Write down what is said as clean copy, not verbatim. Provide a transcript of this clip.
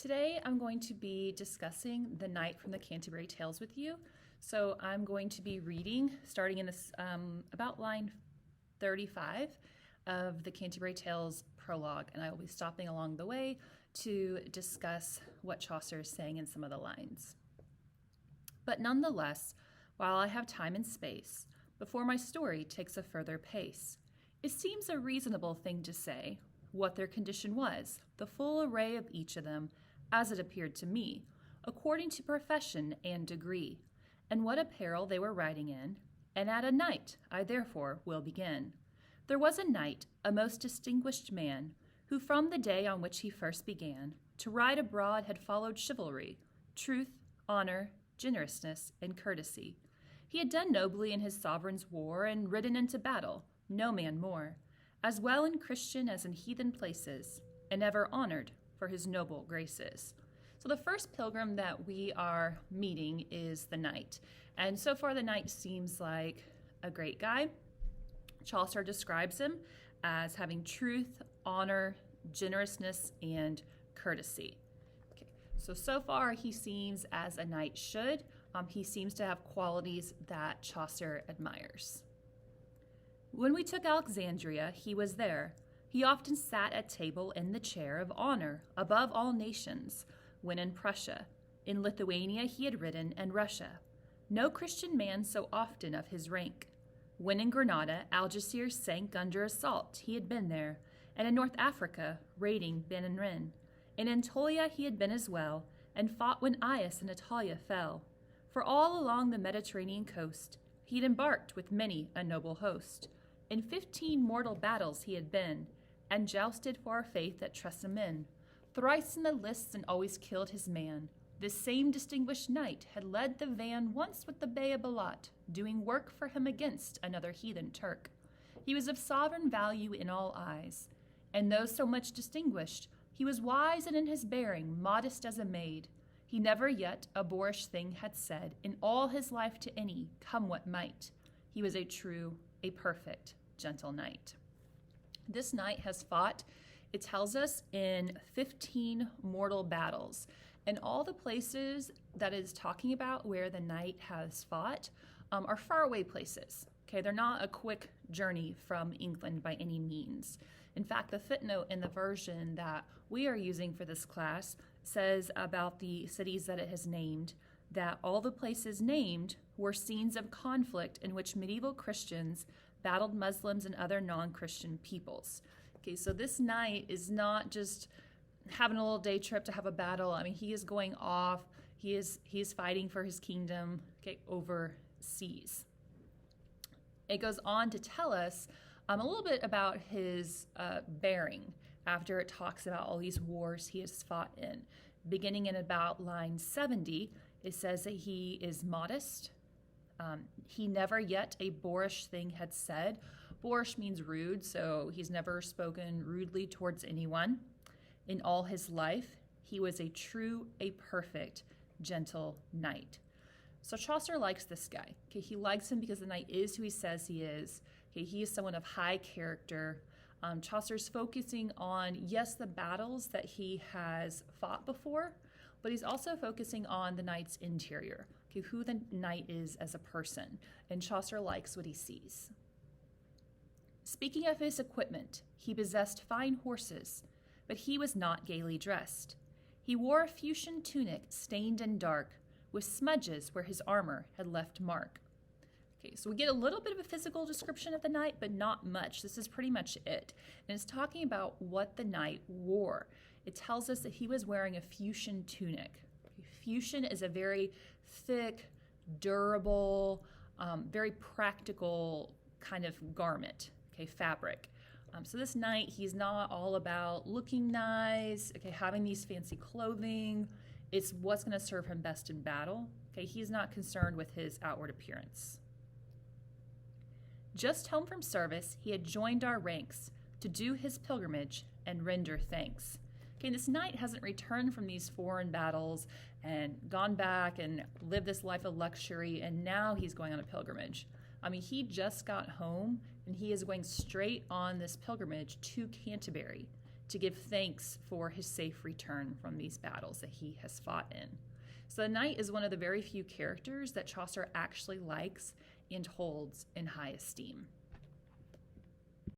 Today I'm going to be discussing The Knight from the Canterbury Tales with you. So I'm going to be reading starting in this about line 35 of the Canterbury Tales prologue, and I will be stopping along the way to discuss what Chaucer is saying in some of the lines. But nonetheless, while I have time and space, before my story takes a further pace, it seems a reasonable thing to say what their condition was, the full array of each of them, as it appeared to me, according to profession and degree, and what apparel they were riding in, and at a knight I therefore will begin. There was a knight, a most distinguished man, who from the day on which he first began to ride abroad had followed chivalry, truth, honor, generousness, and courtesy. He had done nobly in his sovereign's war, and ridden into battle, no man more, as well in Christian as in heathen places, and ever honored for his noble graces. So the first pilgrim that we are meeting is the knight. And so far the knight seems like a great guy. Chaucer describes him as having truth, honor, generousness, and courtesy. Okay. So far he seems as a knight should. He seems to have qualities that Chaucer admires. When we took Alexandria, he was there. He often sat at table in the chair of honor above all nations. When in Prussia, in Lithuania he had ridden, and Russia. No Christian man so often of his rank. When in Granada, Algeciras sank under assault, he had been there, and in North Africa, raiding Ben and Ren. In Anatolia he had been as well, and fought when Aias and Italia fell. For all along the Mediterranean coast, he'd embarked with many a noble host. In 15 mortal battles he had been, and jousted for our faith at Tressamen. Thrice in the lists and always killed his man. This same distinguished knight had led the van once with the Bey of Balat, doing work for him against another heathen Turk. He was of sovereign value in all eyes, and though so much distinguished, he was wise and in his bearing, modest as a maid. He never yet a boorish thing had said in all his life to any, come what might. He was a true, a perfect, gentle knight. This knight has fought, it tells us, in 15 mortal battles. And all the places that is talking about where the knight has fought are faraway places. Okay, they're not a quick journey from England by any means. In fact, the footnote in the version that we are using for this class says about the cities that it has named that all the places named were scenes of conflict in which medieval Christians battled Muslims and other non-Christian peoples. Okay, so this knight is not just having a little day trip to have a battle. I mean, he is going off. He is fighting for his kingdom, okay, overseas. It goes on to tell us a little bit about his bearing after it talks about all these wars he has fought in. Beginning in about line 70, it says that he is modest. He never yet a boorish thing had said. Boorish means rude, so he's never spoken rudely towards anyone. In all his life, he was a true, a perfect, gentle knight. So Chaucer likes this guy. Okay, he likes him because the knight is who he says he is. Okay, he is someone of high character. Chaucer's focusing on, yes, the battles that he has fought before, but he's also focusing on the knight's interior, okay, who the knight is as a person. And Chaucer likes what he sees. Speaking of his equipment, he possessed fine horses, but he was not gaily dressed. He wore a fustian tunic stained and dark, with smudges where his armor had left mark. Okay, so we get a little bit of a physical description of the knight, but not much. This is pretty much it. And it's talking about what the knight wore. It tells us that he was wearing a fustian tunic. Fustian is a very thick, durable, very practical kind of garment, okay, fabric. So this knight, he's not all about looking nice, okay, having these fancy clothing. It's what's going to serve him best in battle. Okay, he's not concerned with his outward appearance. Just home from service, he had joined our ranks to do his pilgrimage and render thanks. Okay, this knight hasn't returned from these foreign battles and gone back and lived this life of luxury, and now he's going on a pilgrimage. I mean, he just got home, and he is going straight on this pilgrimage to Canterbury to give thanks for his safe return from these battles that he has fought in. So the knight is one of the very few characters that Chaucer actually likes and holds in high esteem.